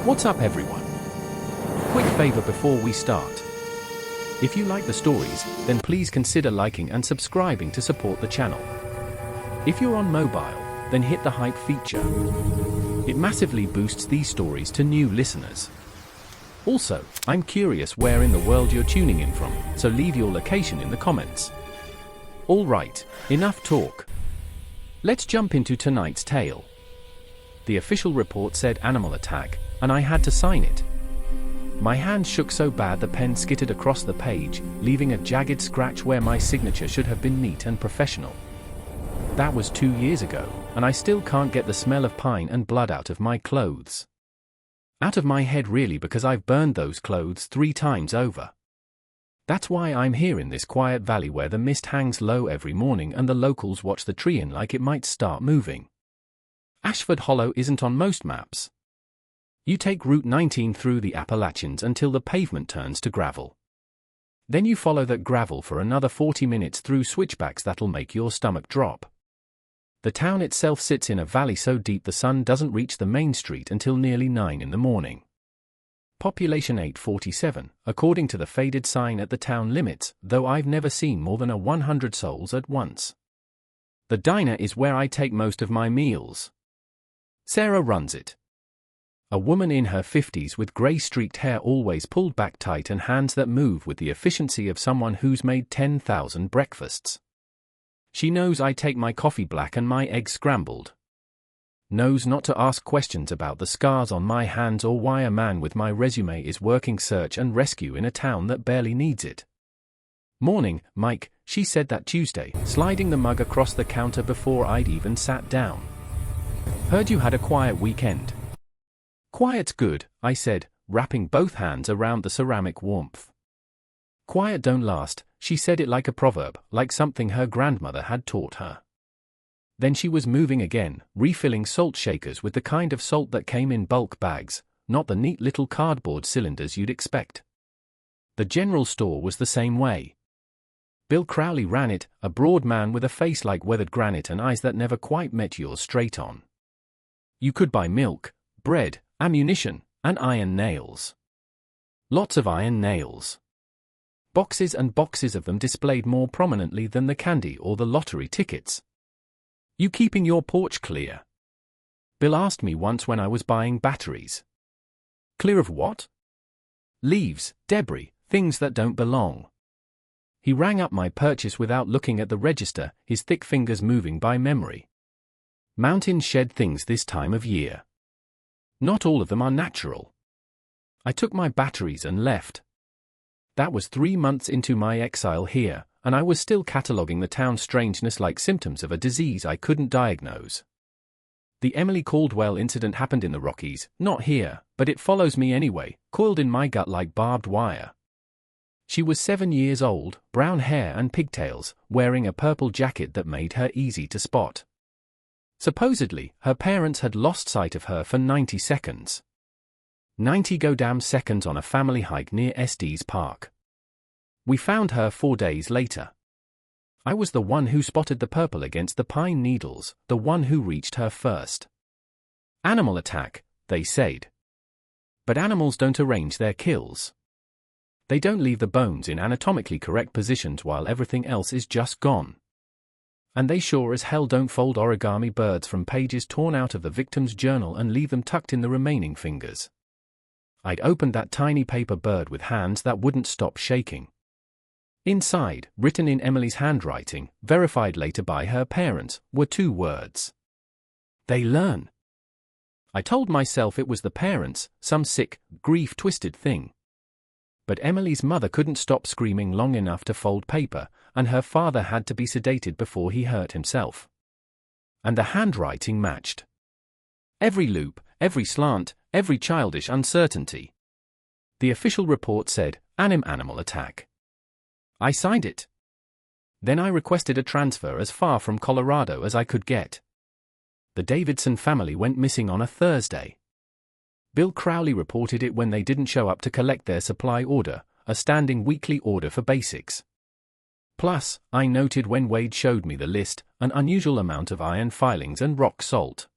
What's up, everyone? Quick favor before we start. If you like the stories, then please consider liking and subscribing to support the channel. If you're on mobile, then hit the hype feature. It massively boosts these stories to new listeners. Also, I'm curious where in the world you're tuning in from, so leave your location in the comments. Alright, enough talk. Let's jump into tonight's tale. The official report said animal attack, and I had to sign it. My hand shook so bad the pen skittered across the page, leaving a jagged scratch where my signature should have been neat and professional. That was 2 years ago, and I still can't get the smell of pine and blood out of my clothes. Out of my head really, because I've burned those clothes 3 times over. That's why I'm here in this quiet valley where the mist hangs low every morning and the locals watch the tree in like it might start moving. Ashford Hollow isn't on most maps. You take Route 19 through the Appalachians until the pavement turns to gravel. Then you follow that gravel for another 40 minutes through switchbacks that'll make your stomach drop. The town itself sits in a valley so deep the sun doesn't reach the main street until nearly 9 in the morning. Population 847, according to the faded sign at the town limits, though I've never seen more than 100 souls at once. The diner is where I take most of my meals. Sarah runs it. A woman in her 50s with grey-streaked hair always pulled back tight and hands that move with the efficiency of someone who's made 10,000 breakfasts. She knows I take my coffee black and my eggs scrambled. Knows not to ask questions about the scars on my hands or why a man with my resume is working search and rescue in a town that barely needs it. "Morning, Mike," she said that Tuesday, sliding the mug across the counter before I'd even sat down. "Heard you had a quiet weekend." "Quiet's good," I said, wrapping both hands around the ceramic warmth. "Quiet don't last," she said it like a proverb, like something her grandmother had taught her. Then she was moving again, refilling salt shakers with the kind of salt that came in bulk bags, not the neat little cardboard cylinders you'd expect. The general store was the same way. Bill Crowley ran it, a broad man with a face like weathered granite and eyes that never quite met yours straight on. You could buy milk, bread, ammunition, and iron nails. Lots of iron nails. Boxes and boxes of them displayed more prominently than the candy or the lottery tickets. "You keeping your porch clear?" Bill asked me once when I was buying batteries. "Clear of what?" "Leaves, debris, things that don't belong." He rang up my purchase without looking at the register, his thick fingers moving by memory. "Mountains shed things this time of year. Not all of them are natural." I took my batteries and left. That was 3 months into my exile here, and I was still cataloguing the town's strangeness like symptoms of a disease I couldn't diagnose. The Emily Caldwell incident happened in the Rockies, not here, but it follows me anyway, coiled in my gut like barbed wire. She was 7 years old, brown hair and pigtails, wearing a purple jacket that made her easy to spot. Supposedly, her parents had lost sight of her for 90 seconds. 90 goddamn seconds on a family hike near Estes Park. We found her 4 days later. I was the one who spotted the purple against the pine needles, the one who reached her first. Animal attack, they said. But animals don't arrange their kills. They don't leave the bones in anatomically correct positions while everything else is just gone. And they sure as hell don't fold origami birds from pages torn out of the victim's journal and leave them tucked in the remaining fingers. I'd opened that tiny paper bird with hands that wouldn't stop shaking. Inside, written in Emily's handwriting, verified later by her parents, were 2 words. "They learn." I told myself it was the parents, some sick, grief-twisted thing. But Emily's mother couldn't stop screaming long enough to fold paper, and her father had to be sedated before he hurt himself. And the handwriting matched. Every loop, every slant, every childish uncertainty. The official report said, animal attack. I signed it. Then I requested a transfer as far from Colorado as I could get. The Davidson family went missing on a Thursday. Bill Crowley reported it when they didn't show up to collect their supply order, a standing weekly order for basics. Plus, I noted when Wade showed me the list, an unusual amount of iron filings and rock salt.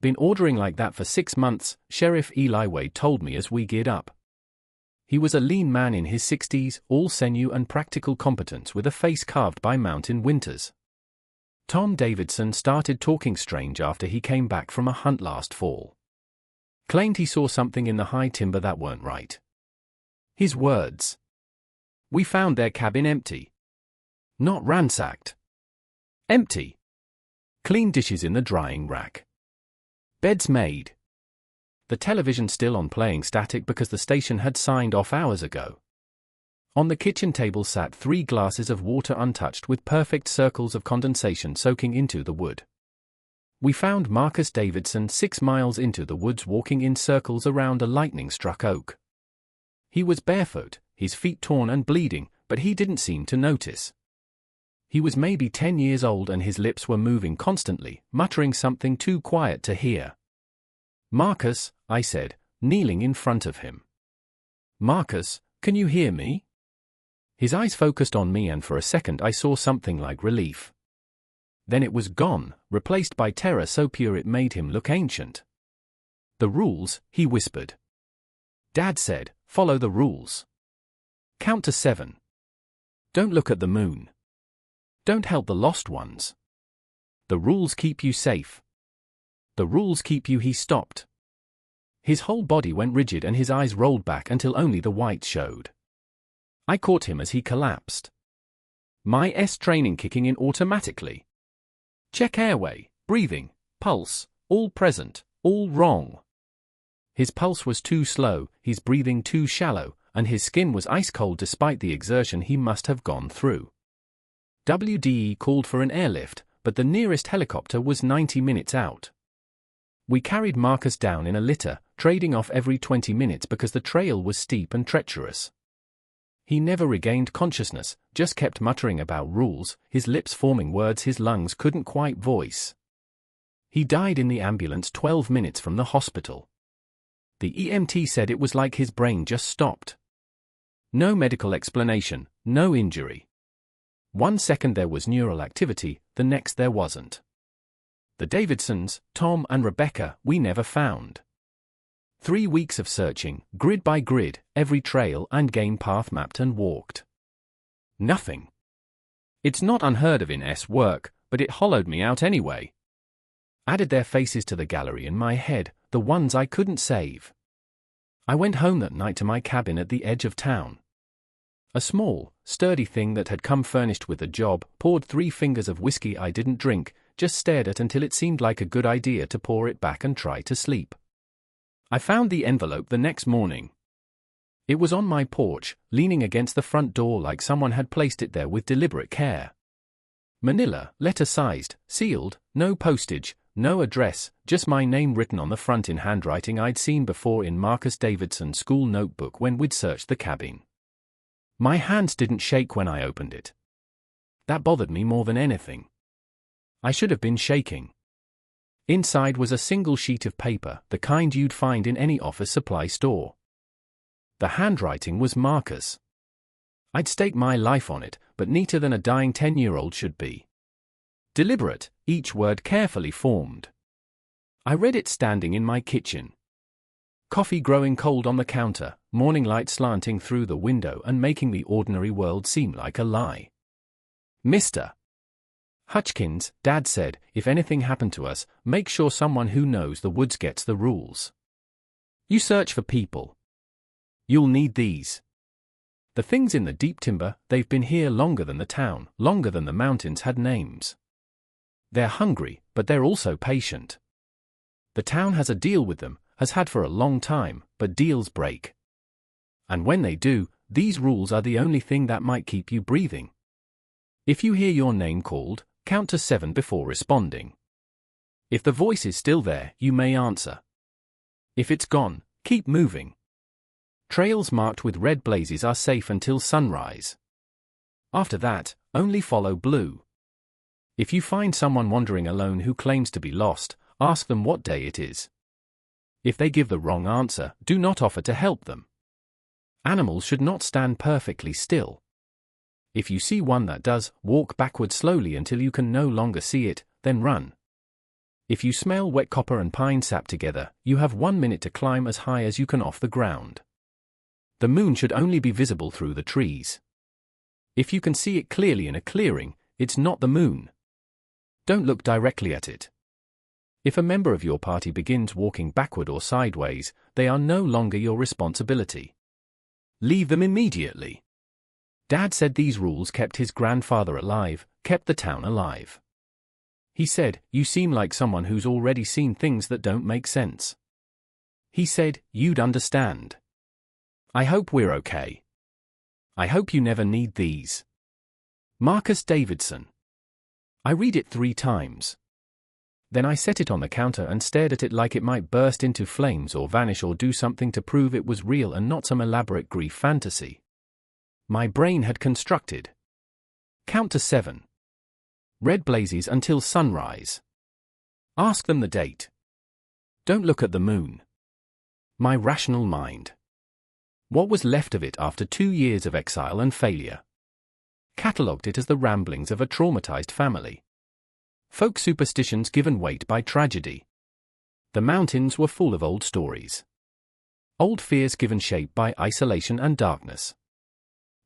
Been ordering like that for 6 months, Sheriff Eli Wade told me as we geared up. He was a lean man in his 60s, all sinew and practical competence with a face carved by mountain winters. Tom Davidson started talking strange after he came back from a hunt last fall. Claimed he saw something in the high timber that weren't right. His words. We found their cabin empty. Not ransacked. Empty. Clean dishes in the drying rack. Beds made. The television still on playing static because the station had signed off hours ago. On the kitchen table sat 3 glasses of water untouched with perfect circles of condensation soaking into the wood. We found Marcus Davidson 6 miles into the woods walking in circles around a lightning-struck oak. He was barefoot, his feet torn and bleeding, but he didn't seem to notice. He was maybe 10 years old and his lips were moving constantly, muttering something too quiet to hear. Marcus, I said, kneeling in front of him. Marcus, can you hear me? His eyes focused on me and for a second I saw something like relief. Then it was gone, replaced by terror so pure it made him look ancient. The rules, he whispered. Dad said, follow the rules. Count to 7. Don't look at the moon. Don't help the lost ones. The rules keep you safe. The rules keep you. He stopped. His whole body went rigid and his eyes rolled back until only the whites showed. I caught him as he collapsed. My training kicking in automatically. Check airway, breathing, pulse, all present, all wrong. His pulse was too slow, his breathing too shallow, and his skin was ice cold despite the exertion he must have gone through. WDE called for an airlift, but the nearest helicopter was 90 minutes out. We carried Marcus down in a litter, trading off every 20 minutes because the trail was steep and treacherous. He never regained consciousness, just kept muttering about rules, his lips forming words his lungs couldn't quite voice. He died in the ambulance 12 minutes from the hospital. The EMT said it was like his brain just stopped. No medical explanation, no injury. 1 second there was neural activity, the next there wasn't. The Davidsons, Tom and Rebecca, we never found. 3 weeks of searching, grid by grid, every trail and game path mapped and walked. Nothing. It's not unheard of in work, but it hollowed me out anyway. Added their faces to the gallery in my head, the ones I couldn't save. I went home that night to my cabin at the edge of town. A small, sturdy thing that had come furnished with a job, poured 3 fingers of whiskey I didn't drink, just stared at until it seemed like a good idea to pour it back and try to sleep. I found the envelope the next morning. It was on my porch, leaning against the front door like someone had placed it there with deliberate care. Manila, letter-sized, sealed, no postage, no address, just my name written on the front in handwriting I'd seen before in Marcus Davidson's school notebook when we'd searched the cabin. My hands didn't shake when I opened it. That bothered me more than anything. I should have been shaking. Inside was a single sheet of paper, the kind you'd find in any office supply store. The handwriting was Marcus. I'd stake my life on it, but neater than a dying 10-year-old should be. Deliberate, each word carefully formed. I read it standing in my kitchen. Coffee growing cold on the counter, morning light slanting through the window and making the ordinary world seem like a lie. Mr. Hutchkins, Dad said, if anything happened to us, make sure someone who knows the woods gets the rules. You search for people. You'll need these. The things in the deep timber, they've been here longer than the town, longer than the mountains had names. They're hungry, but they're also patient. The town has a deal with them, has had for a long time, but deals break. And when they do, these rules are the only thing that might keep you breathing. If you hear your name called, count to 7 before responding. If the voice is still there, you may answer. If it's gone, keep moving. Trails marked with red blazes are safe until sunrise. After that, only follow blue. If you find someone wandering alone who claims to be lost, ask them what day it is. If they give the wrong answer, do not offer to help them. Animals should not stand perfectly still. If you see one that does, walk backward slowly until you can no longer see it, then run. If you smell wet copper and pine sap together, you have 1 minute to climb as high as you can off the ground. The moon should only be visible through the trees. If you can see it clearly in a clearing, it's not the moon. Don't look directly at it. If a member of your party begins walking backward or sideways, they are no longer your responsibility. Leave them immediately. Dad said these rules kept his grandfather alive, kept the town alive. He said, "You seem like someone who's already seen things that don't make sense." He said, "You'd understand. I hope we're okay. I hope you never need these." Marcus Davidson. I read it 3 times. Then I set it on the counter and stared at it like it might burst into flames or vanish or do something to prove it was real and not some elaborate grief fantasy. My brain had constructed. Count to 7. Red blazes until sunrise. Ask them the date. Don't look at the moon. My rational mind. What was left of it after 2 years of exile and failure? Catalogued it as the ramblings of a traumatized family. Folk superstitions given weight by tragedy. The mountains were full of old stories. Old fears given shape by isolation and darkness.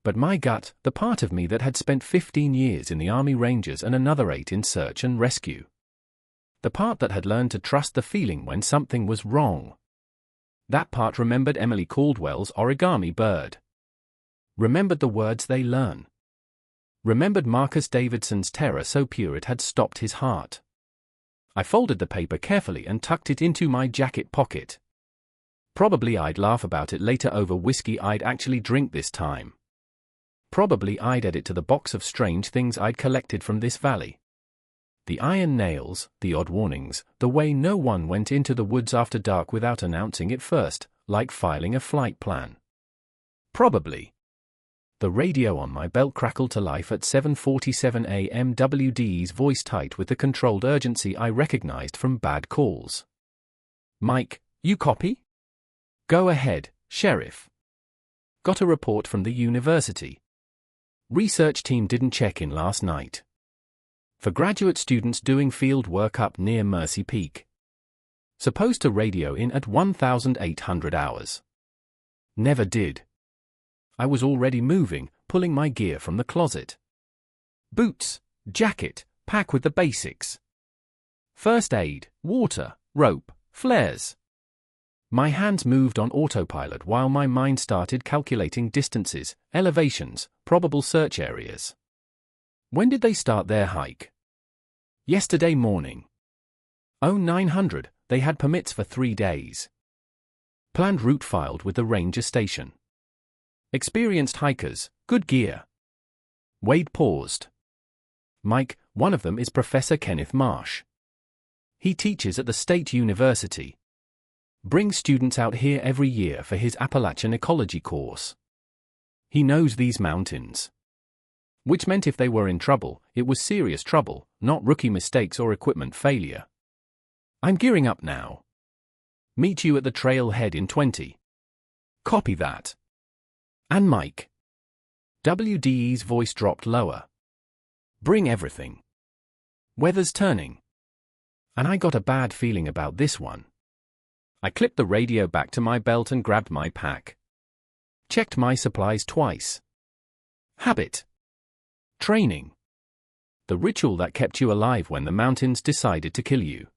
But my gut, the part of me that had spent 15 years in the Army Rangers and another 8 in search and rescue. The part that had learned to trust the feeling when something was wrong. That part remembered Emily Caldwell's origami bird. Remembered the words they learn. Remembered Marcus Davidson's terror so pure it had stopped his heart. I folded the paper carefully and tucked it into my jacket pocket. Probably I'd laugh about it later over whiskey I'd actually drink this time. Probably I'd add it to the box of strange things I'd collected from this valley. The iron nails, the odd warnings, the way no one went into the woods after dark without announcing it first, like filing a flight plan. Probably. The radio on my belt crackled to life at 7:47 a.m. WD's voice tight with the controlled urgency I recognized from bad calls. "Mike, you copy? Go ahead, Sheriff. Got a report from the university. Research team didn't check in last night. For graduate students doing field work up near Mercy Peak. Supposed to radio in at 1,800 hours. Never did. I was already moving, pulling my gear from the closet. Boots, jacket, pack with the basics. First aid, water, rope, flares. My hands moved on autopilot while my mind started calculating distances, elevations, probable search areas. When did they start their hike? Yesterday morning. 0900, they had permits for 3 days. Planned route filed with the ranger station. Experienced hikers, good gear. Wade paused. Mike, one of them is Professor Kenneth Marsh. He teaches at the State University. Brings students out here every year for his Appalachian ecology course. He knows these mountains. Which meant if they were in trouble, it was serious trouble, not rookie mistakes or equipment failure. I'm gearing up now. Meet you at the trailhead in 20. Copy that. And Mike. WDE's voice dropped lower. Bring everything. Weather's turning. And I got a bad feeling about this one. I clipped the radio back to my belt and grabbed my pack. Checked my supplies twice. Habit. Training. The ritual that kept you alive when the mountains decided to kill you.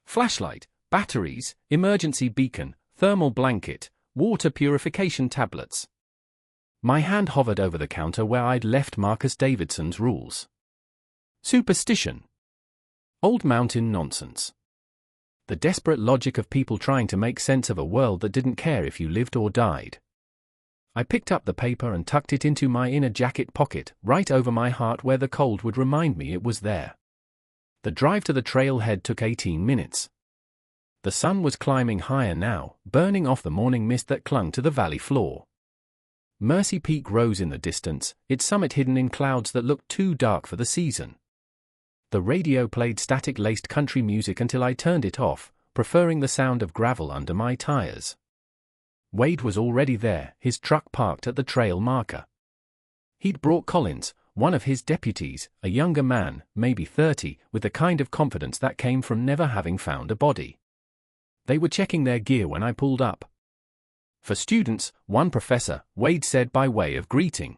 Flashlight, batteries, emergency beacon, thermal blanket, water purification tablets. My hand hovered over the counter where I'd left Marcus Davidson's rules. Superstition. Old mountain nonsense. The desperate logic of people trying to make sense of a world that didn't care if you lived or died. I picked up the paper and tucked it into my inner jacket pocket, right over my heart where the cold would remind me it was there. The drive to the trailhead took 18 minutes. The sun was climbing higher now, burning off the morning mist that clung to the valley floor. Mercy Peak rose in the distance, its summit hidden in clouds that looked too dark for the season. The radio played static-laced country music until I turned it off, preferring the sound of gravel under my tires. Wade was already there, his truck parked at the trail marker. He'd brought Collins, one of his deputies, a younger man, maybe 30, with the kind of confidence that came from never having found a body. They were checking their gear when I pulled up. For students, one professor, Wade said by way of greeting.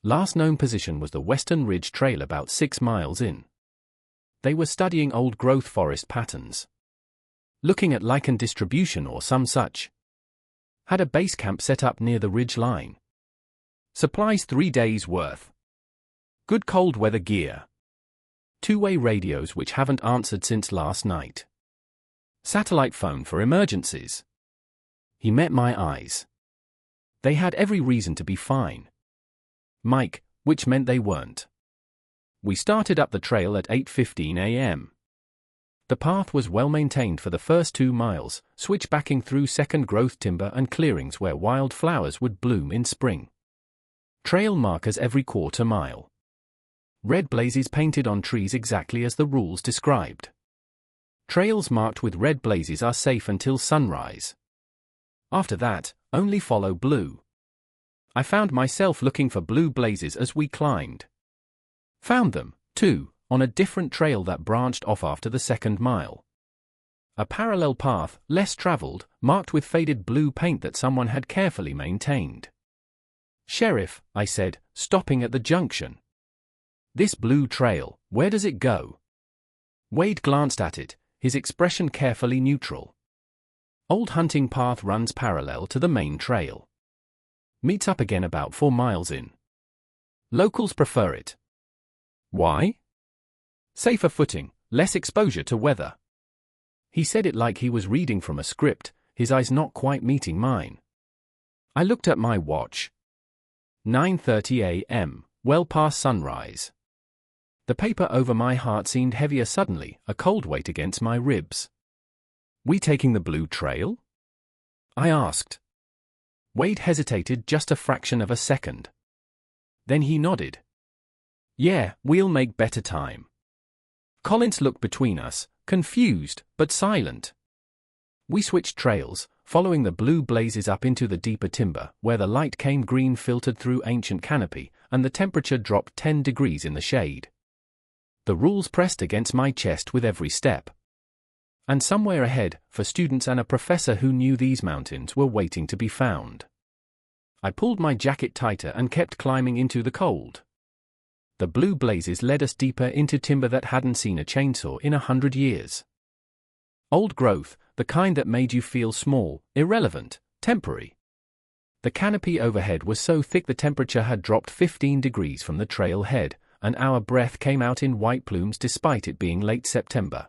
Last known position was the Western Ridge Trail about 6 miles in. They were studying old-growth forest patterns. Looking at lichen distribution or some such. Had a base camp set up near the ridge line. Supplies 3 days' worth. Good cold weather gear. 2-way radios which haven't answered since last night. Satellite phone for emergencies. He met my eyes. They had every reason to be fine. Mike, which meant they weren't. We started up the trail at 8:15 a.m. The path was well maintained for the first 2 miles, switchbacking through second-growth timber and clearings where wild flowers would bloom in spring. Trail markers every quarter mile. Red blazes painted on trees exactly as the rules described. Trails marked with red blazes are safe until sunrise. After that, only follow blue. I found myself looking for blue blazes as we climbed. Found them, too, on a different trail that branched off after the second mile. A parallel path, less traveled, marked with faded blue paint that someone had carefully maintained. "Sheriff," I said, stopping at the junction. "This blue trail, where does it go?" Wade glanced at it, his expression carefully neutral. "Old hunting path runs parallel to the main trail. Meets up again about 4 miles in. Locals prefer it." "Why?" "Safer footing, less exposure to weather." He said it like he was reading from a script, his eyes not quite meeting mine. I looked at my watch. 9:30 a.m., well past sunrise. The paper over my heart seemed heavier suddenly, a cold weight against my ribs. "We taking the blue trail?" I asked. Wade hesitated just a fraction of a second. Then he nodded. "Yeah, we'll make better time." Collins looked between us, confused, but silent. We switched trails, following the blue blazes up into the deeper timber, where the light came green filtered through ancient canopy, and the temperature dropped 10 degrees in the shade. The rules pressed against my chest with every step. And somewhere ahead, for students and a professor who knew these mountains were waiting to be found. I pulled my jacket tighter and kept climbing into the cold. The blue blazes led us deeper into timber that hadn't seen a chainsaw in 100 years. Old growth, the kind that made you feel small, irrelevant, temporary. The canopy overhead was so thick the temperature had dropped 15 degrees from the trail head, and our breath came out in white plumes despite it being late September.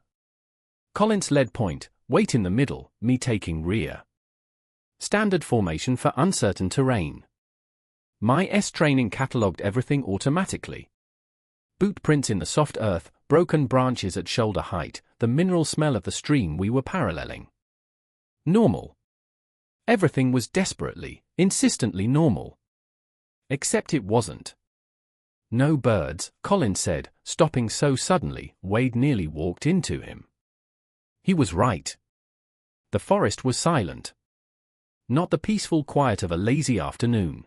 Collins led point, Wade in the middle, me taking rear. Standard formation for uncertain terrain. My training catalogued everything automatically. Boot prints in the soft earth, broken branches at shoulder height, the mineral smell of the stream we were paralleling. Normal. Everything was desperately, insistently normal. Except it wasn't. "No birds," Collins said, stopping so suddenly, Wade nearly walked into him. He was right. The forest was silent. Not the peaceful quiet of a lazy afternoon.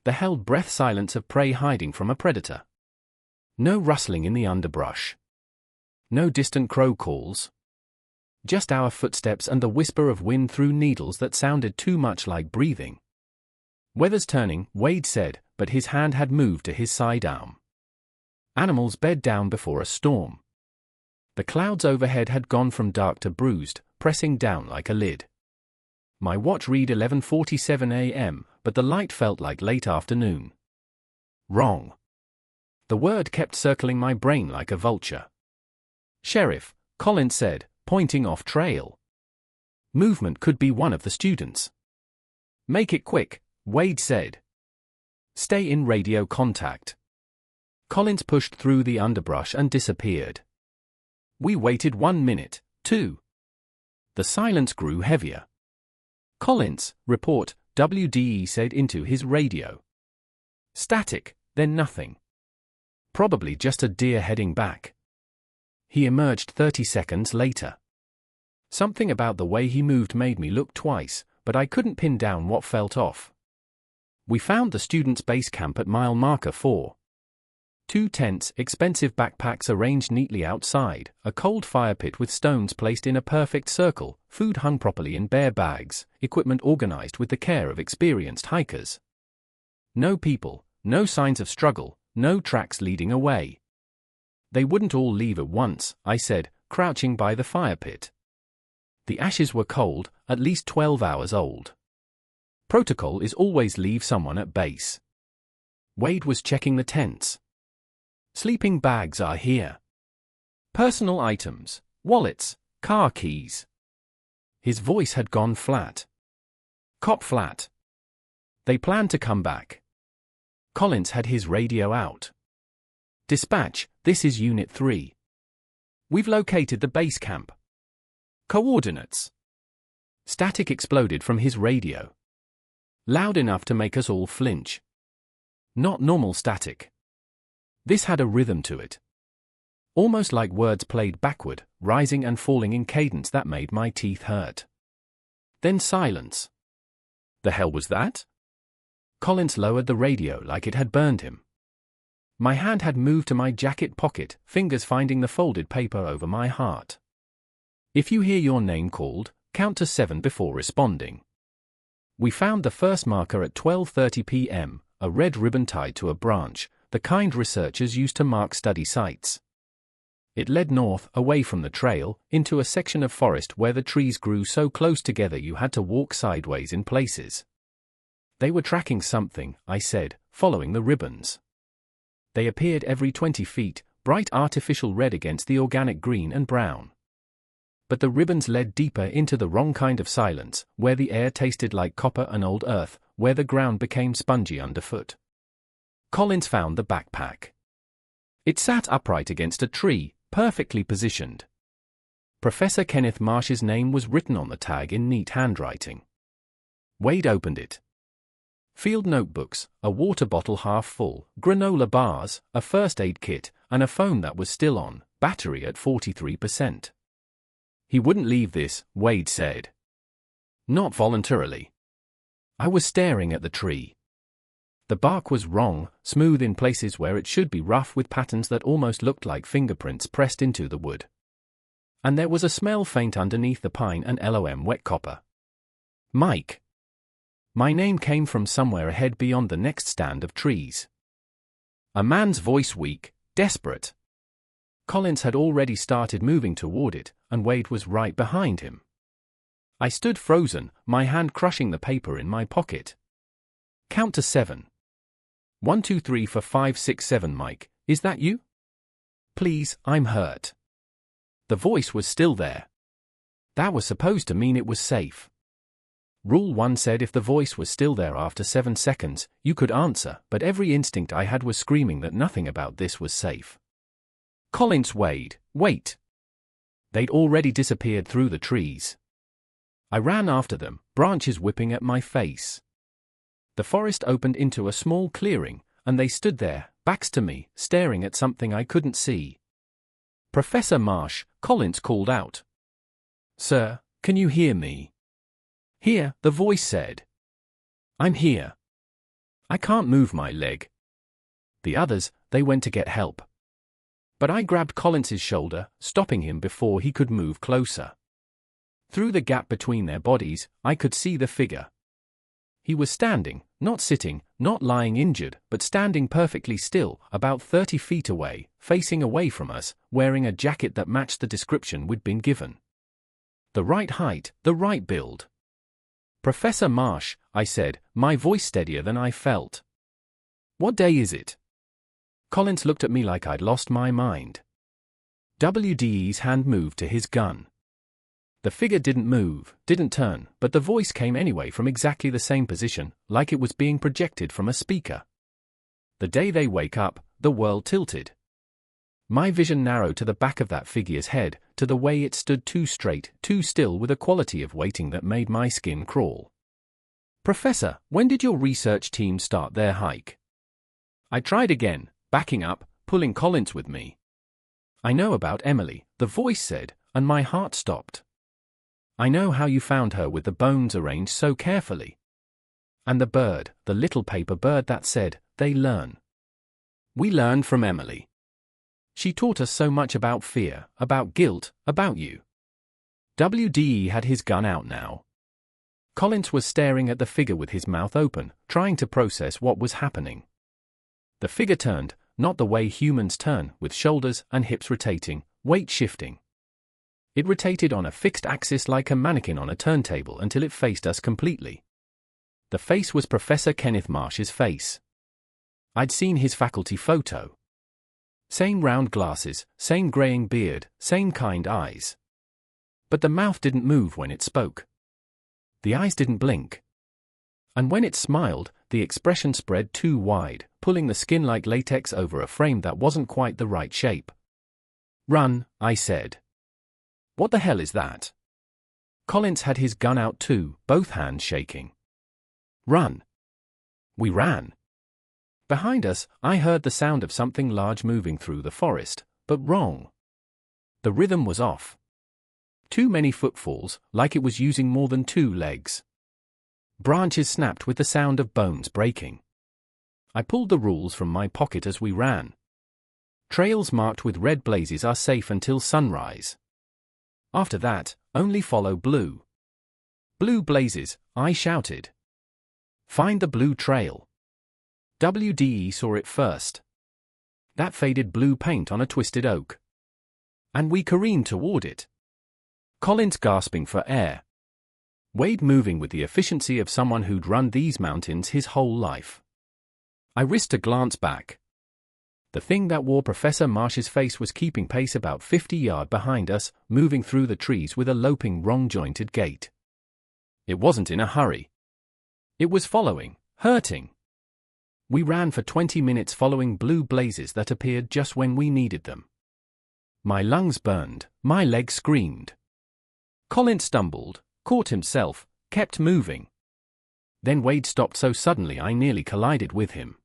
The held breath silence of prey hiding from a predator. No rustling in the underbrush. No distant crow calls. Just our footsteps and the whisper of wind through needles that sounded too much like breathing. "Weather's turning," Wade said, but his hand had moved to his sidearm. Animals bed down before a storm. The clouds overhead had gone from dark to bruised, pressing down like a lid. My watch read 11:47 a.m., but the light felt like late afternoon. Wrong. The word kept circling my brain like a vulture. "Sheriff," Collins said, pointing off trail. Movement could be one of the students. "Make it quick," Wade said. "Stay in radio contact." Collins pushed through the underbrush and disappeared. We waited 1 minute, 2. The silence grew heavier. "Collins, report," WDE said into his radio. Static, then nothing. Probably just a deer heading back. He emerged 30 seconds later. Something about the way he moved made me look twice, but I couldn't pin down what felt off. We found the students' base camp at mile marker 4. 2 tents, expensive backpacks arranged neatly outside, a cold fire pit with stones placed in a perfect circle, food hung properly in bear bags, equipment organized with the care of experienced hikers. No people, no signs of struggle, no tracks leading away. They wouldn't all leave at once, I said, crouching by the fire pit. The ashes were cold, at least 12 hours old. Protocol is always leave someone at base. Wade was checking the tents. Sleeping bags are here. Personal items, wallets, car keys. His voice had gone flat. Cop flat. They planned to come back. Collins had his radio out. Dispatch, this is Unit 3. We've located the base camp. Coordinates. Static exploded from his radio. Loud enough to make us all flinch. Not normal static. This had a rhythm to it. Almost like words played backward, rising and falling in cadence that made my teeth hurt. Then silence. The hell was that? Collins lowered the radio like it had burned him. My hand had moved to my jacket pocket, fingers finding the folded paper over my heart. If you hear your name called, count to 7 before responding. We found the first marker at 12:30 p.m., a red ribbon tied to a branch, the kind researchers use to mark study sites. It led north, away from the trail, into a section of forest where the trees grew so close together you had to walk sideways in places. They were tracking something, I said, following the ribbons. They appeared every 20 feet, bright artificial red against the organic green and brown. But the ribbons led deeper into the wrong kind of silence, where the air tasted like copper and old earth, where the ground became spongy underfoot. Collins found the backpack. It sat upright against a tree, perfectly positioned. Professor Kenneth Marsh's name was written on the tag in neat handwriting. Wade opened it. Field notebooks, a water bottle half full, granola bars, a first aid kit, and a phone that was still on, battery at 43%. He wouldn't leave this, Wade said. Not voluntarily. I was staring at the tree. The bark was wrong, smooth in places where it should be rough with patterns that almost looked like fingerprints pressed into the wood. And there was a smell faint underneath the pine and LOM wet copper. Mike. My name came from somewhere ahead beyond the next stand of trees. A man's voice weak, desperate. Collins had already started moving toward it, and Wade was right behind him. I stood frozen, my hand crushing the paper in my pocket. Count to 7. 1, 2, 3, 4, 5, 6, 7. Mike, is that you? Please, I'm hurt. The voice was still there. That was supposed to mean it was safe. Rule 1 said if the voice was still there after 7 seconds, you could answer, but every instinct I had was screaming that nothing about this was safe. Collins, Wade, wait. They'd already disappeared through the trees. I ran after them, branches whipping at my face. The forest opened into a small clearing, and they stood there, backs to me, staring at something I couldn't see. Professor Marsh, Collins called out. Sir, can you hear me? Here, the voice said. I'm here. I can't move my leg. The others, they went to get help. But I grabbed Collins's shoulder, stopping him before he could move closer. Through the gap between their bodies, I could see the figure. He was standing, not sitting, not lying injured, but standing perfectly still, about 30 feet away, facing away from us, wearing a jacket that matched the description we'd been given. The right height, the right build. Professor Marsh, I said, my voice steadier than I felt. What day is it? Collins looked at me like I'd lost my mind. WDE's hand moved to his gun. The figure didn't move, didn't turn, but the voice came anyway from exactly the same position, like it was being projected from a speaker. The day they wake up, the world tilted. My vision narrowed to the back of that figure's head, to the way it stood too straight, too still with a quality of waiting that made my skin crawl. Professor, when did your research team start their hike? I tried again, backing up, pulling Collins with me. I know about Emily, the voice said, and my heart stopped. I know how you found her with the bones arranged so carefully. And the bird, the little paper bird that said, they learn. We learned from Emily. She taught us so much about fear, about guilt, about you. WDE had his gun out now. Collins was staring at the figure with his mouth open, trying to process what was happening. The figure turned, not the way humans turn, with shoulders and hips rotating, weight shifting. It rotated on a fixed axis like a mannequin on a turntable until it faced us completely. The face was Professor Kenneth Marsh's face. I'd seen his faculty photo. Same round glasses, same graying beard, same kind eyes. But the mouth didn't move when it spoke. The eyes didn't blink. And when it smiled, the expression spread too wide, pulling the skin like latex over a frame that wasn't quite the right shape. "Run," I said. "What the hell is that?" Collins had his gun out too, both hands shaking. "Run." We ran. Behind us, I heard the sound of something large moving through the forest, but wrong. The rhythm was off. Too many footfalls, like it was using more than 2 legs. Branches snapped with the sound of bones breaking. I pulled the rules from my pocket as we ran. Trails marked with red blazes are safe until sunrise. After that, only follow blue. "Blue blazes," I shouted. "Find the blue trail." WDE saw it first. That faded blue paint on a twisted oak. And we careened toward it. Collins gasping for air. Wade moving with the efficiency of someone who'd run these mountains his whole life. I risked a glance back. The thing that wore Professor Marsh's face was keeping pace about 50 yards behind us, moving through the trees with a loping, wrong-jointed gait. It wasn't in a hurry. It was following, hurting. We ran for 20 minutes following blue blazes that appeared just when we needed them. My lungs burned, my legs screamed. Collins stumbled, caught himself, kept moving. Then Wade stopped so suddenly I nearly collided with him.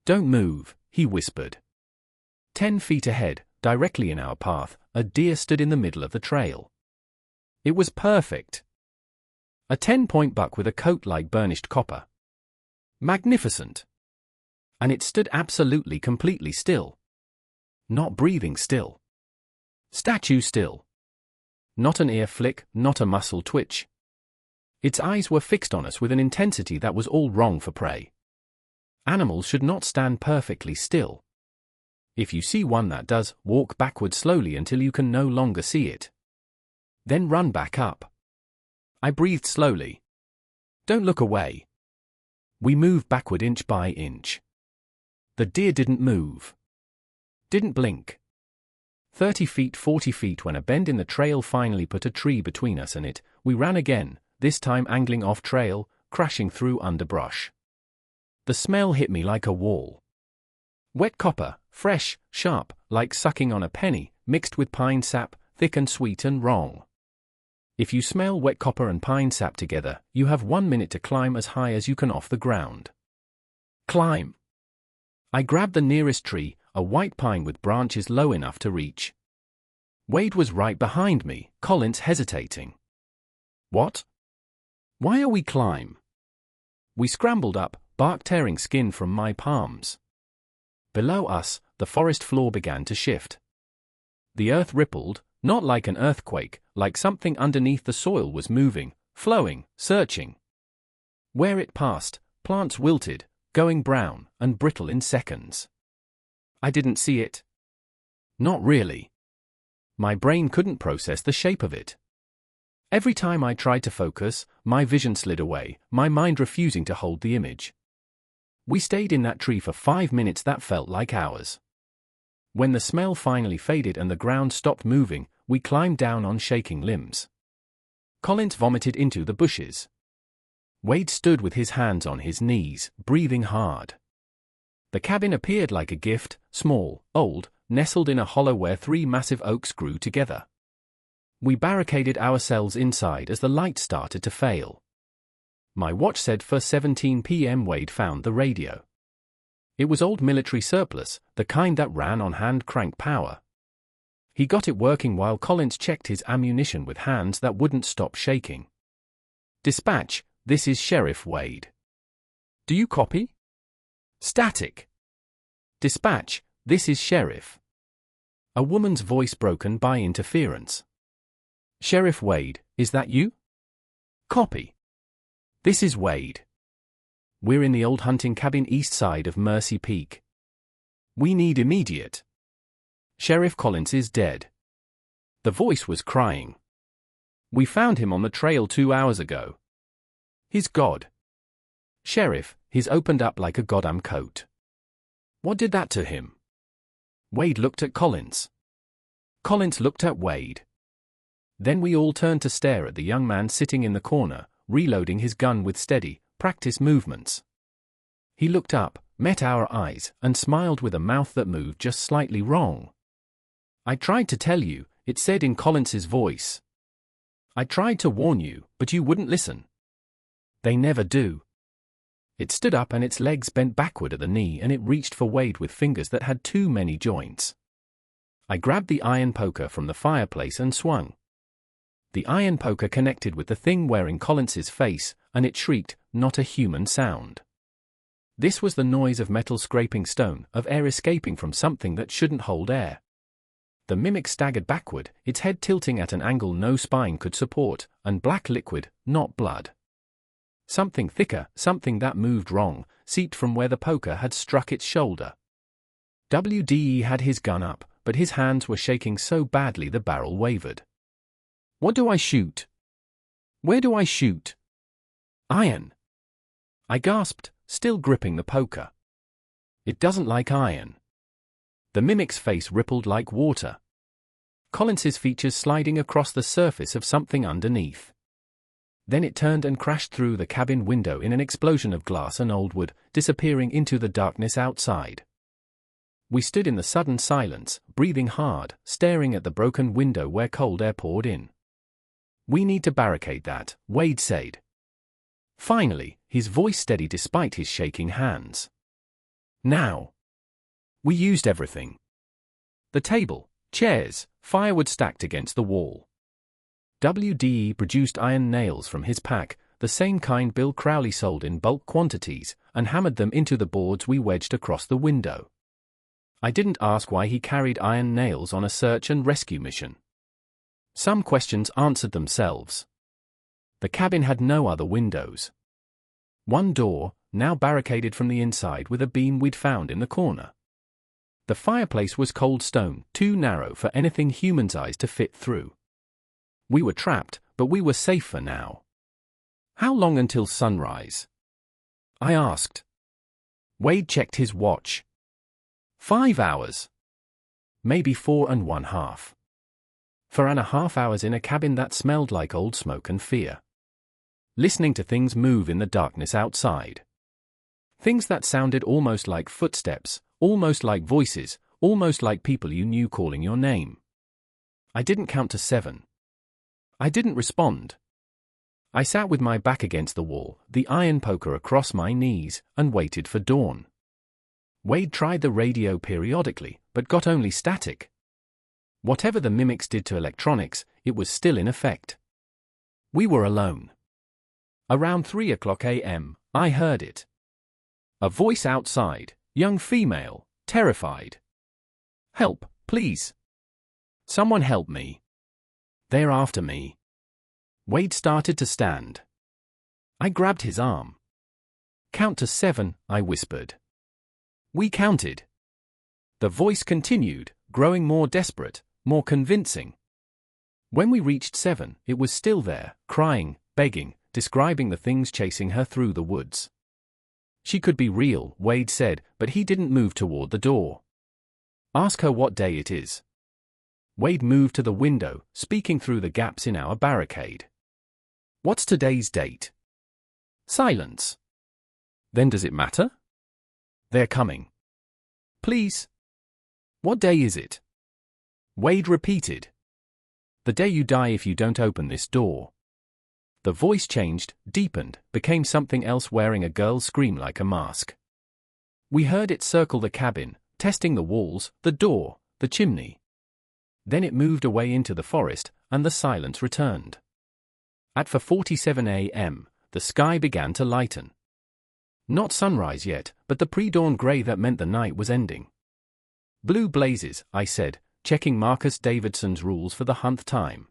"Don't move," he whispered. 10 feet ahead, directly in our path, a deer stood in the middle of the trail. It was perfect. A 10-point buck with a coat like burnished copper. Magnificent. And it stood absolutely completely still. Not breathing still. Statue still. Not an ear flick, not a muscle twitch. Its eyes were fixed on us with an intensity that was all wrong for prey. Animals should not stand perfectly still. If you see one that does, walk backward slowly until you can no longer see it. Then run back up. I breathed slowly. "Don't look away." We moved backward inch by inch. The deer didn't move. Didn't blink. 30 feet, 40 feet when a bend in the trail finally put a tree between us and it, we ran again, this time angling off trail, crashing through underbrush. The smell hit me like a wall. Wet copper, fresh, sharp, like sucking on a penny, mixed with pine sap, thick and sweet and wrong. If you smell wet copper and pine sap together, you have 1 minute to climb as high as you can off the ground. Climb. I grabbed the nearest tree, a white pine with branches low enough to reach. Wade was right behind me, Collins hesitating. "What? Why are we climb?" We scrambled up, bark tearing skin from my palms. Below us, the forest floor began to shift. The earth rippled, not like an earthquake, like something underneath the soil was moving, flowing, searching. Where it passed, plants wilted, going brown and brittle in seconds. I didn't see it. Not really. My brain couldn't process the shape of it. Every time I tried to focus, my vision slid away, my mind refusing to hold the image. We stayed in that tree for 5 minutes that felt like hours. When the smell finally faded and the ground stopped moving, we climbed down on shaking limbs. Collins vomited into the bushes. Wade stood with his hands on his knees, breathing hard. The cabin appeared like a gift, small, old, nestled in a hollow where 3 massive oaks grew together. We barricaded ourselves inside as the light started to fail. My watch said for 17 p.m. Wade found the radio. It was old military surplus, the kind that ran on hand crank power. He got it working while Collins checked his ammunition with hands that wouldn't stop shaking. "Dispatch, this is Sheriff Wade. Do you copy?" "Static." Dispatch, this is Sheriff. A woman's voice broken by interference. Sheriff Wade, is that you? Copy. This is Wade. We're in the old hunting cabin east side of Mercy Peak. We need immediate. Sheriff Collins is dead. The voice was crying. We found him on the trail 2 hours ago. His God. Sheriff, he's opened up like a goddamn coat. What did that to him? Wade looked at Collins. Collins looked at Wade. Then we all turned to stare at the young man sitting in the corner, reloading his gun with steady, practiced movements. He looked up, met our eyes, and smiled with a mouth that moved just slightly wrong. I tried to tell you, it said in Collins's voice. I tried to warn you, but you wouldn't listen. They never do. It stood up and its legs bent backward at the knee and it reached for Wade with fingers that had too many joints. I grabbed the iron poker from the fireplace and swung. The iron poker connected with the thing wearing Collins's face, and it shrieked, not a human sound. This was the noise of metal scraping stone, of air escaping from something that shouldn't hold air. The mimic staggered backward, its head tilting at an angle no spine could support, and black liquid, not blood. Something thicker, something that moved wrong, seeped from where the poker had struck its shoulder. WDE had his gun up, but his hands were shaking so badly the barrel wavered. What do I shoot? Where do I shoot? Iron. I gasped, still gripping the poker. It doesn't like iron. The mimic's face rippled like water. Collins's features sliding across the surface of something underneath. Then it turned and crashed through the cabin window in an explosion of glass and old wood, disappearing into the darkness outside. We stood in the sudden silence, breathing hard, staring at the broken window where cold air poured in. We need to barricade that, Wade said. Finally, his voice steady despite his shaking hands. Now. We used everything. The table, chairs, firewood stacked against the wall. WDE produced iron nails from his pack, the same kind Bill Crowley sold in bulk quantities, and hammered them into the boards we wedged across the window. I didn't ask why he carried iron nails on a search and rescue mission. Some questions answered themselves. The cabin had no other windows. One door, now barricaded from the inside with a beam we'd found in the corner. The fireplace was cold stone, too narrow for anything human's eyes to fit through. We were trapped, but we were safe for now. How long until sunrise? I asked. Wade checked his watch. 5 hours. Maybe 4.5. 4.5 hours in a cabin that smelled like old smoke and fear. Listening to things move in the darkness outside. Things that sounded almost like footsteps, almost like voices, almost like people you knew calling your name. I didn't count to 7. I didn't respond. I sat with my back against the wall, the iron poker across my knees, and waited for dawn. Wade tried the radio periodically, but got only static. Whatever the mimics did to electronics, it was still in effect. We were alone. Around 3:00 a.m., I heard it. A voice outside, young female, terrified. Help, please. Someone help me. They're after me. Wade started to stand. I grabbed his arm. Count to 7, I whispered. We counted. The voice continued, growing more desperate, more convincing. When we reached 7, it was still there, crying, begging, describing the things chasing her through the woods. She could be real, Wade said, but he didn't move toward the door. Ask her what day it is. Wade moved to the window, speaking through the gaps in our barricade. What's today's date? Silence. Then does it matter? They're coming. Please. What day is it? Wade repeated. The day you die if you don't open this door. The voice changed, deepened, became something else wearing a girl's scream like a mask. We heard it circle the cabin, testing the walls, the door, the chimney. Then it moved away into the forest, and the silence returned. At 4:47 a.m., the sky began to lighten. Not sunrise yet, but the pre-dawn gray that meant the night was ending. Blue blazes, I said, checking Marcus Davidson's rules for the 100th time.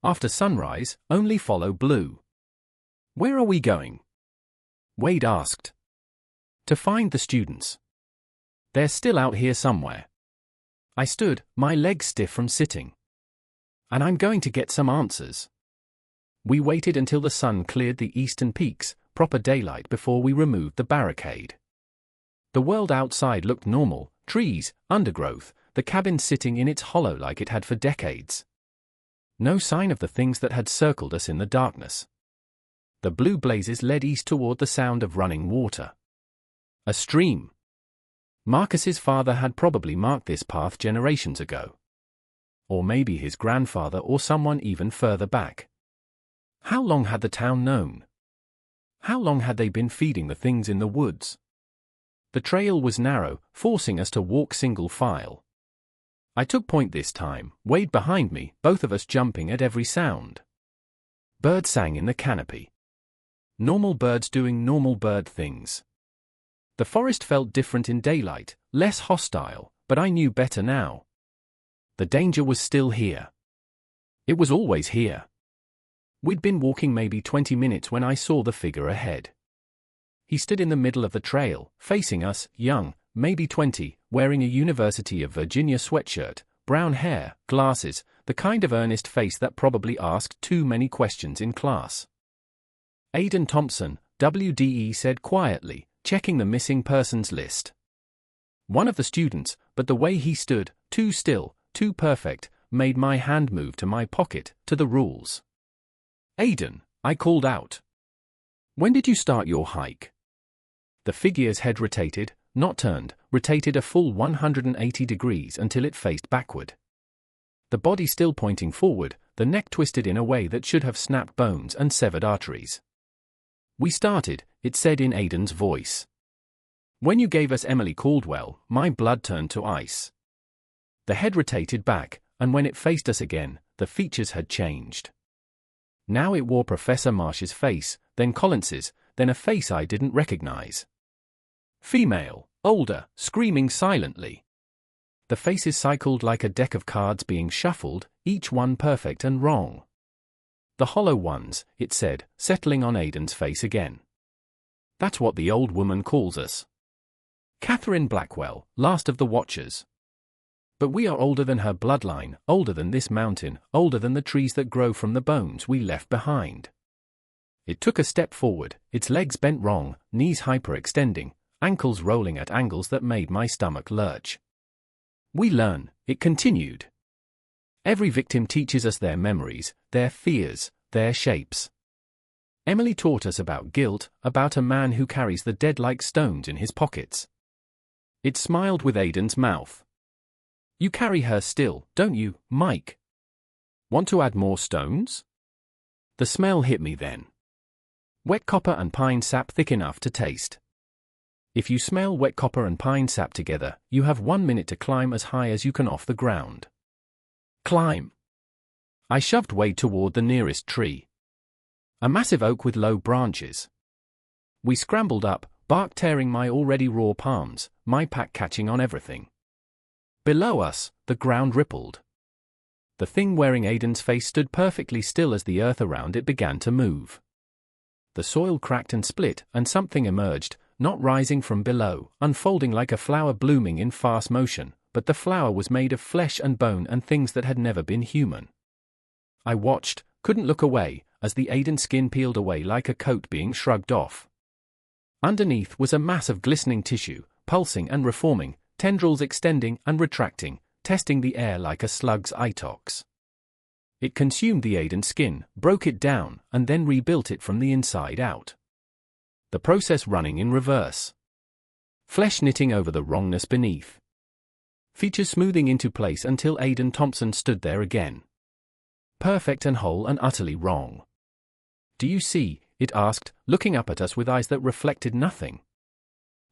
After sunrise, only follow blue. Where are we going? Wade asked. To find the students. They're still out here somewhere. I stood, my legs stiff from sitting. And I'm going to get some answers. We waited until the sun cleared the eastern peaks, proper daylight, before we removed the barricade. The world outside looked normal, trees, undergrowth, the cabin sitting in its hollow like it had for decades. No sign of the things that had circled us in the darkness. The blue blazes led east toward the sound of running water. A stream. Marcus's father had probably marked this path generations ago. Or maybe his grandfather or someone even further back. How long had the town known? How long had they been feeding the things in the woods? The trail was narrow, forcing us to walk single file. I took point this time, Wade behind me, both of us jumping at every sound. Birds sang in the canopy. Normal birds doing normal bird things. The forest felt different in daylight, less hostile, but I knew better now. The danger was still here. It was always here. We'd been walking maybe 20 minutes when I saw the figure ahead. He stood in the middle of the trail, facing us, young, maybe 20, wearing a University of Virginia sweatshirt, brown hair, glasses, the kind of earnest face that probably asked too many questions in class. Aiden Thompson, WDE said quietly, checking the missing persons list. One of the students, but the way he stood, too still, too perfect, made my hand move to my pocket, to the rules. Aiden, I called out. When did you start your hike? The figure's head rotated, not turned, rotated a full 180 degrees until it faced backward. The body still pointing forward, the neck twisted in a way that should have snapped bones and severed arteries. We started, it said in Aiden's voice. When you gave us Emily Caldwell, my blood turned to ice. The head rotated back, and when it faced us again, the features had changed. Now it wore Professor Marsh's face, then Collins's, then a face I didn't recognize. Female, older, screaming silently. The faces cycled like a deck of cards being shuffled, each one perfect and wrong. The hollow ones, it said, settling on Aiden's face again. That's what the old woman calls us. Catherine Blackwell, last of the Watchers. But we are older than her bloodline, older than this mountain, older than the trees that grow from the bones we left behind. It took a step forward, its legs bent wrong, knees hyperextending, ankles rolling at angles that made my stomach lurch. We learn, it continued. Every victim teaches us their memories, their fears, their shapes. Emily taught us about guilt, about a man who carries the dead like stones in his pockets. It smiled with Aiden's mouth. You carry her still, don't you, Mike? Want to add more stones? The smell hit me then. Wet copper and pine sap thick enough to taste. If you smell wet copper and pine sap together, you have 1 minute to climb as high as you can off the ground. Climb. I shoved Wade toward the nearest tree. A massive oak with low branches. We scrambled up, bark tearing my already raw palms, my pack catching on everything. Below us, the ground rippled. The thing wearing Aiden's face stood perfectly still as the earth around it began to move. The soil cracked and split, and something emerged, not rising from below, unfolding like a flower blooming in fast motion, but the flower was made of flesh and bone and things that had never been human. I watched, couldn't look away, as the Aiden skin peeled away like a coat being shrugged off. Underneath was a mass of glistening tissue, pulsing and reforming, tendrils extending and retracting, testing the air like a slug's itox. It consumed the Aiden skin, broke it down, and then rebuilt it from the inside out. The process running in reverse. Flesh knitting over the wrongness beneath. Features smoothing into place until Aiden Thompson stood there again. Perfect and whole and utterly wrong. Do you see? It asked, looking up at us with eyes that reflected nothing.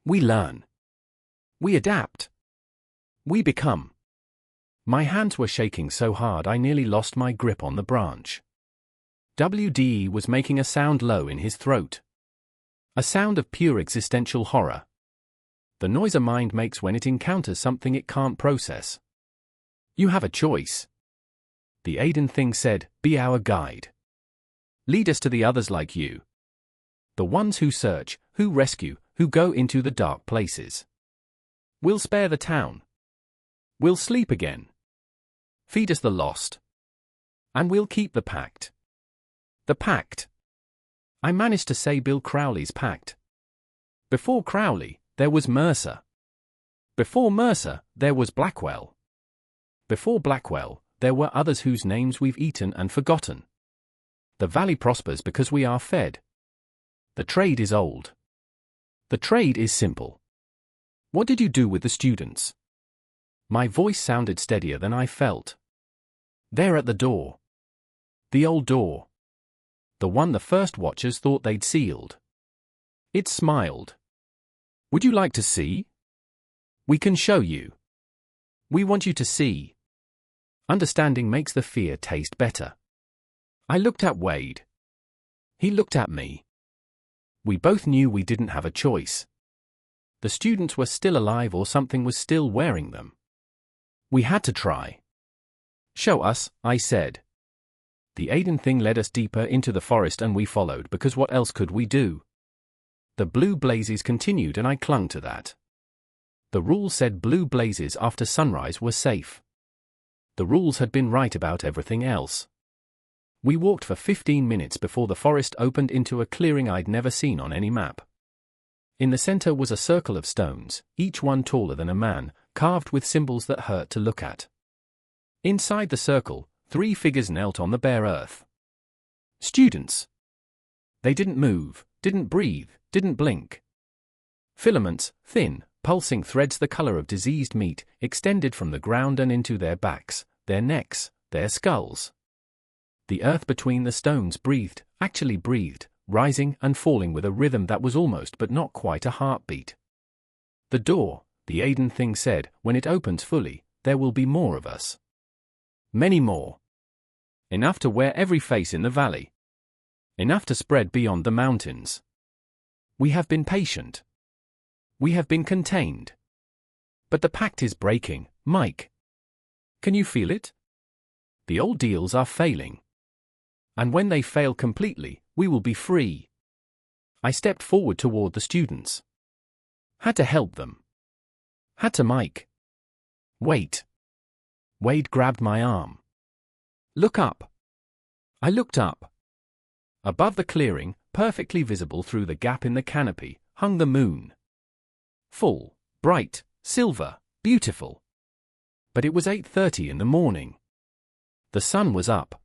We learn. We adapt. We become. My hands were shaking so hard I nearly lost my grip on the branch. WDE was making a sound low in his throat. A sound of pure existential horror. The noise a mind makes when it encounters something it can't process. You have a choice. The Aiden thing said, be our guide. Lead us to the others like you. The ones who search, who rescue, who go into the dark places. We'll spare the town. We'll sleep again. Feed us the lost. And we'll keep the pact. The pact. I managed to say Bill Crowley's pact. Before Crowley, there was Mercer. Before Mercer, there was Blackwell. Before Blackwell, there were others whose names we've eaten and forgotten. The valley prospers because we are fed. The trade is old. The trade is simple. What did you do with the students? My voice sounded steadier than I felt. They're at the door. The old door. The one the first watchers thought they'd sealed. It smiled. Would you like to see? We can show you. We want you to see. Understanding makes the fear taste better. I looked at Wade. He looked at me. We both knew we didn't have a choice. The students were still alive or something was still wearing them. We had to try. Show us, I said. The Aiden thing led us deeper into the forest and we followed because what else could we do? The blue blazes continued and I clung to that. The rules said blue blazes after sunrise were safe. The rules had been right about everything else. We walked for 15 minutes before the forest opened into a clearing I'd never seen on any map. In the center was a circle of stones, each one taller than a man, carved with symbols that hurt to look at. Inside the circle, 3 figures knelt on the bare earth. Students. They didn't move, didn't breathe, didn't blink. Filaments, thin, pulsing threads the color of diseased meat, extended from the ground and into their backs, their necks, their skulls. The earth between the stones breathed, actually breathed, rising and falling with a rhythm that was almost but not quite a heartbeat. The door, the Aiden thing said, when it opens fully, there will be more of us. Many more. Enough to wear every face in the valley. Enough to spread beyond the mountains. We have been patient. We have been contained. But the pact is breaking, Mike. Can you feel it? The old deals are failing. And when they fail completely, we will be free. I stepped forward toward the students. Had to help them. Had to Mike. Wait. Wade grabbed my arm. Look up. I looked up. Above the clearing, perfectly visible through the gap in the canopy, hung the moon. Full, bright, silver, beautiful. But it was 8:30 in the morning. The sun was up.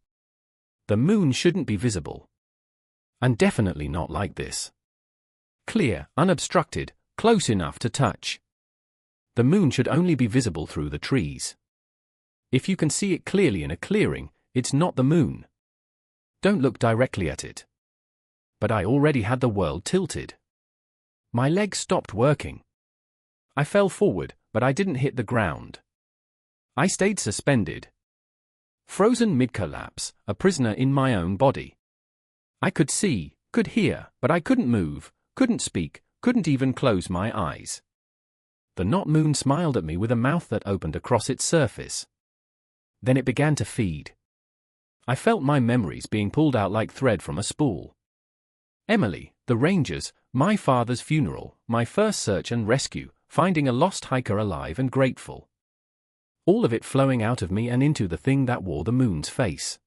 The moon shouldn't be visible. And definitely not like this. Clear, unobstructed, close enough to touch. The moon should only be visible through the trees. If you can see it clearly in a clearing, it's not the moon. Don't look directly at it. But I already had the world tilted. My legs stopped working. I fell forward, but I didn't hit the ground. I stayed suspended. Frozen mid-collapse, a prisoner in my own body. I could see, could hear, but I couldn't move, couldn't speak, couldn't even close my eyes. The not moon smiled at me with a mouth that opened across its surface. Then it began to feed. I felt my memories being pulled out like thread from a spool. Emily, the Rangers, my father's funeral, my first search and rescue, finding a lost hiker alive and grateful. All of it flowing out of me and into the thing that wore the moon's face.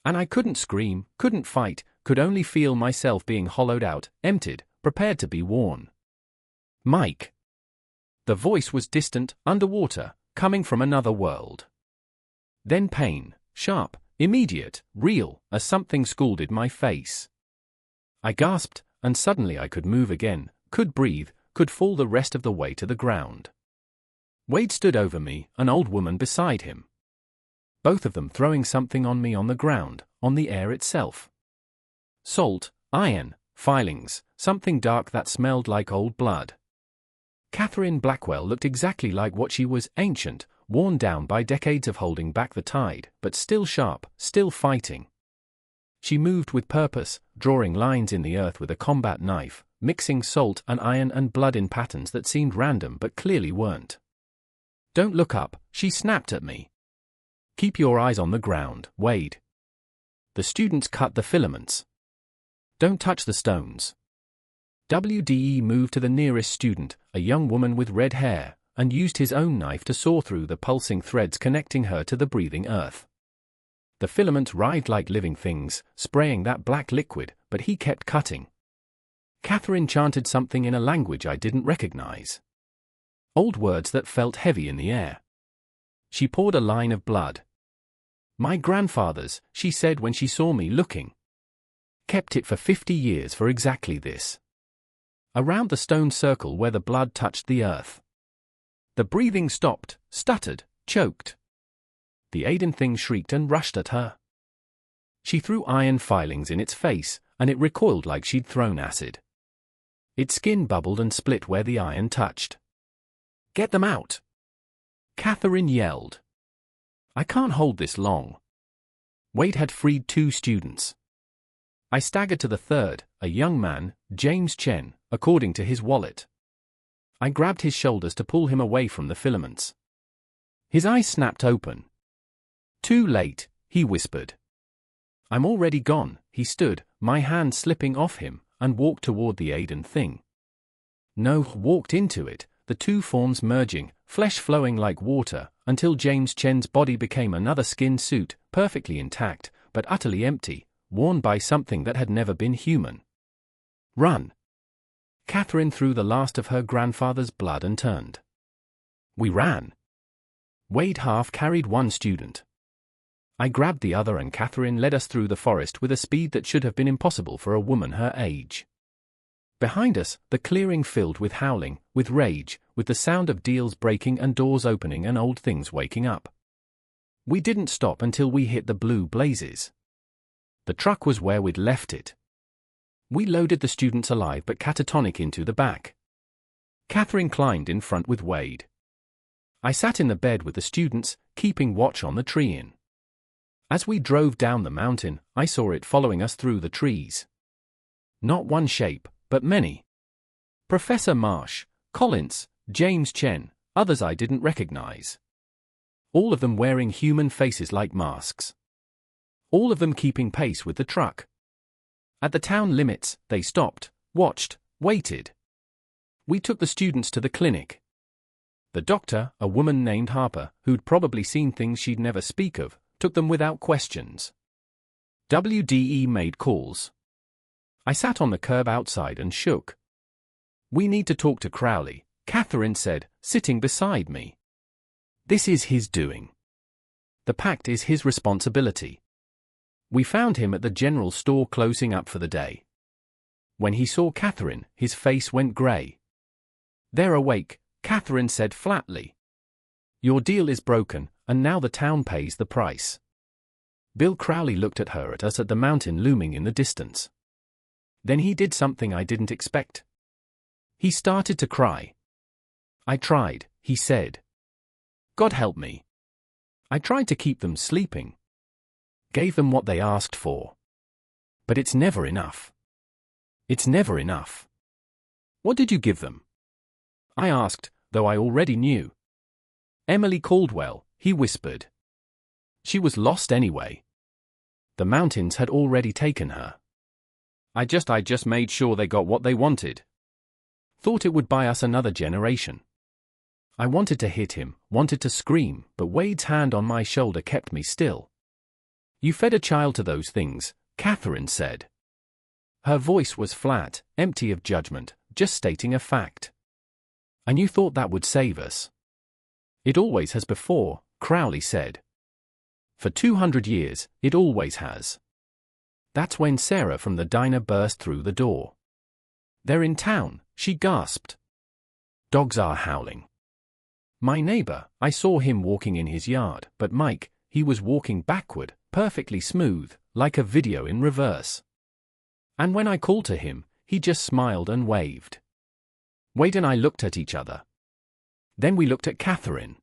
And I couldn't scream, couldn't fight, could only feel myself being hollowed out, emptied, prepared to be worn. Mike. The voice was distant, underwater, coming from another world. Then pain, sharp, immediate, real, as something scalded my face. I gasped, and suddenly I could move again, could breathe, could fall the rest of the way to the ground. Wade stood over me, an old woman beside him. Both of them throwing something on me on the ground, on the air itself. Salt, iron, filings, something dark that smelled like old blood. Catherine Blackwell looked exactly like what she was, ancient, worn down by decades of holding back the tide, but still sharp, still fighting. She moved with purpose, drawing lines in the earth with a combat knife, mixing salt and iron and blood in patterns that seemed random but clearly weren't. "Don't look up," she snapped at me. "Keep your eyes on the ground, Wade. The students cut the filaments. Don't touch the stones." WDE moved to the nearest student, a young woman with red hair, and used his own knife to saw through the pulsing threads connecting her to the breathing earth. The filaments writhed like living things, spraying that black liquid, but he kept cutting. Catherine chanted something in a language I didn't recognize. Old words that felt heavy in the air. She poured a line of blood. "My grandfather's," she said when she saw me looking. "Kept it for 50 years for exactly this." Around the stone circle where the blood touched the earth. The breathing stopped, stuttered, choked. The Aiden thing shrieked and rushed at her. She threw iron filings in its face, and it recoiled like she'd thrown acid. Its skin bubbled and split where the iron touched. "Get them out!" Catherine yelled. "I can't hold this long." Wade had freed 2 students. I staggered to the third, a young man, James Chen, according to his wallet. I grabbed his shoulders to pull him away from the filaments. His eyes snapped open. "Too late," he whispered. "I'm already gone." He stood, my hand slipping off him, and walked toward the Aiden thing. No, walked into it, the 2 forms merging, flesh flowing like water, until James Chen's body became another skin suit, perfectly intact, but utterly empty, worn by something that had never been human. "Run!" Catherine threw the last of her grandfather's blood and turned. We ran. Wade half carried 1 student. I grabbed the other and Catherine led us through the forest with a speed that should have been impossible for a woman her age. Behind us, the clearing filled with howling, with rage, with the sound of deals breaking and doors opening and old things waking up. We didn't stop until we hit the blue blazes. The truck was where we'd left it. We loaded the students alive but catatonic into the back. Catherine climbed in front with Wade. I sat in the bed with the students, keeping watch on the tree-in. As we drove down the mountain, I saw it following us through the trees. Not one shape, but many. Professor Marsh, Collins, James Chen, others I didn't recognize. All of them wearing human faces like masks. All of them keeping pace with the truck. At the town limits, they stopped, watched, waited. We took the students to the clinic. The doctor, a woman named Harper, who'd probably seen things she'd never speak of, took them without questions. WDE made calls. I sat on the curb outside and shook. "We need to talk to Crowley," Catherine said, sitting beside me. "This is his doing. The pact is his responsibility. We found him at the general store closing up for the day. When he saw Catherine, his face went grey. They're awake," Catherine said flatly. "Your deal is broken, and now the town pays the price." Bill Crowley looked at her at us at the mountain looming in the distance. Then he did something I didn't expect. He started to cry. "I tried," he said. "God help me. I tried to keep them sleeping. Gave them what they asked for. But it's never enough. It's never enough." "What did you give them?" I asked, though I already knew. "Emily Caldwell," he whispered. "She was lost anyway. The mountains had already taken her. I just made sure they got what they wanted. Thought it would buy us another generation." I wanted to hit him, wanted to scream, but Wade's hand on my shoulder kept me still. "You fed a child to those things," Catherine said. Her voice was flat, empty of judgment, just stating a fact. "And you thought that would save us?" "It always has before," Crowley said. "For 200 years, it always has." That's when Sarah from the diner burst through the door. "They're in town," she gasped. "Dogs are howling." My neighbor, I saw him walking in his yard, but Mike, he was walking backward, perfectly smooth, like a video in reverse. And when I called to him, he just smiled and waved. Wade and I looked at each other. Then we looked at Catherine.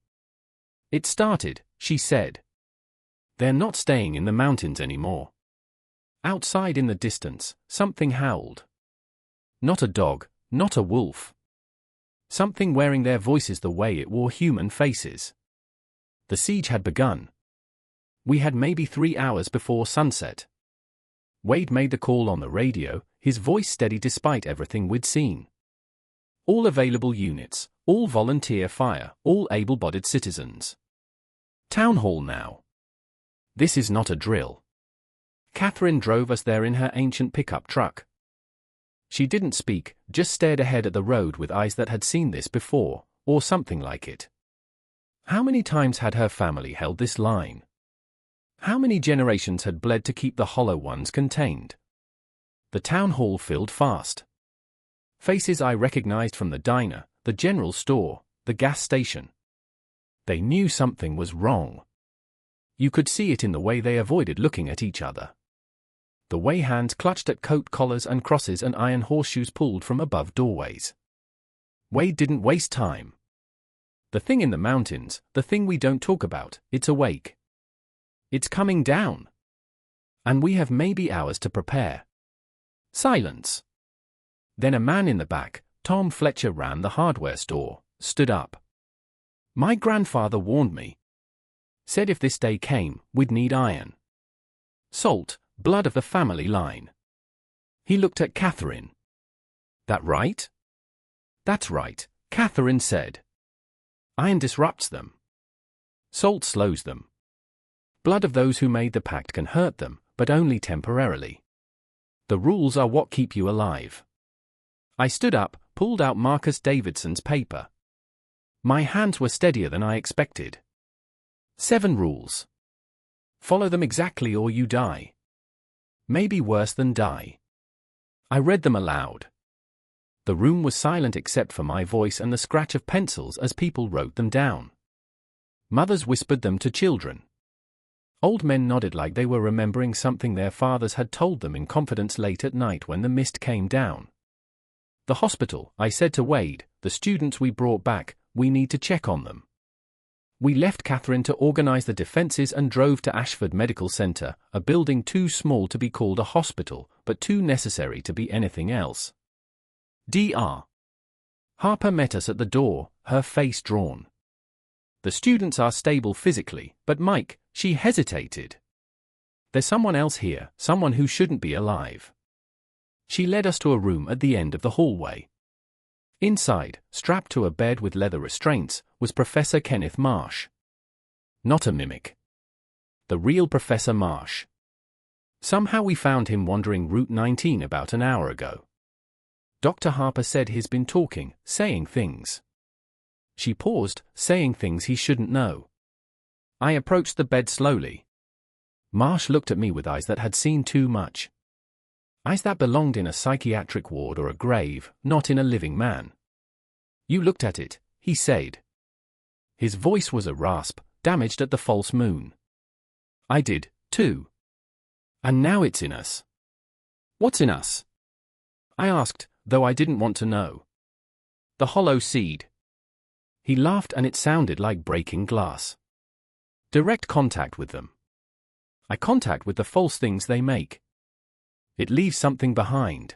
"It started," she said. "They're not staying in the mountains anymore." Outside in the distance, something howled. Not a dog, not a wolf. Something wearing their voices the way it wore human faces. The siege had begun. We had maybe 3 hours before sunset. Wade made the call on the radio, his voice steady despite everything we'd seen. All available units, all volunteer fire, all able-bodied citizens. Town hall now. This is not a drill. Catherine drove us there in her ancient pickup truck. She didn't speak, just stared ahead at the road with eyes that had seen this before, or something like it. How many times had her family held this line? How many generations had bled to keep the hollow ones contained? The town hall filled fast. Faces I recognized from the diner, the general store, the gas station. They knew something was wrong. You could see it in the way they avoided looking at each other. The way hands clutched at coat collars and crosses and iron horseshoes pulled from above doorways. Wade didn't waste time. The thing in the mountains, the thing we don't talk about, it's awake. It's coming down. And we have maybe hours to prepare. Silence. Then a man in the back, Tom Fletcher, ran the hardware store, stood up. My grandfather warned me. Said if this day came, we'd need iron. Salt, blood of the family line. He looked at Catherine. That right? That's right, Catherine said. Iron disrupts them. Salt slows them. Blood of those who made the pact can hurt them, but only temporarily. The rules are what keep you alive. I stood up, pulled out Marcus Davidson's paper. My hands were steadier than I expected. 7 rules. Follow them exactly or you die. Maybe worse than die. I read them aloud. The room was silent except for my voice and the scratch of pencils as people wrote them down. Mothers whispered them to children. Old men nodded like they were remembering something their fathers had told them in confidence late at night when the mist came down. The hospital, I said to Wade, the students we brought back, we need to check on them. We left Catherine to organize the defenses and drove to Ashford Medical Center, a building too small to be called a hospital, but too necessary to be anything else. Dr. Harper met us at the door, her face drawn. The students are stable physically, but Mike, she hesitated. There's someone else here, someone who shouldn't be alive. She led us to a room at the end of the hallway. Inside, strapped to a bed with leather restraints, was Professor Kenneth Marsh. Not a mimic. The real Professor Marsh. Somehow we found him wandering Route 19 about an hour ago. Dr. Harper said he's been talking, saying things. She paused, saying things he shouldn't know. I approached the bed slowly. Marsh looked at me with eyes that had seen too much. Eyes that belonged in a psychiatric ward or a grave, not in a living man. You looked at it, he said. His voice was a rasp, damaged at the false moon. I did, too. And now it's in us. What's in us? I asked, though I didn't want to know. The hollow seed. He laughed and it sounded like breaking glass. Direct contact with them. Eye contact with the false things they make. It leaves something behind.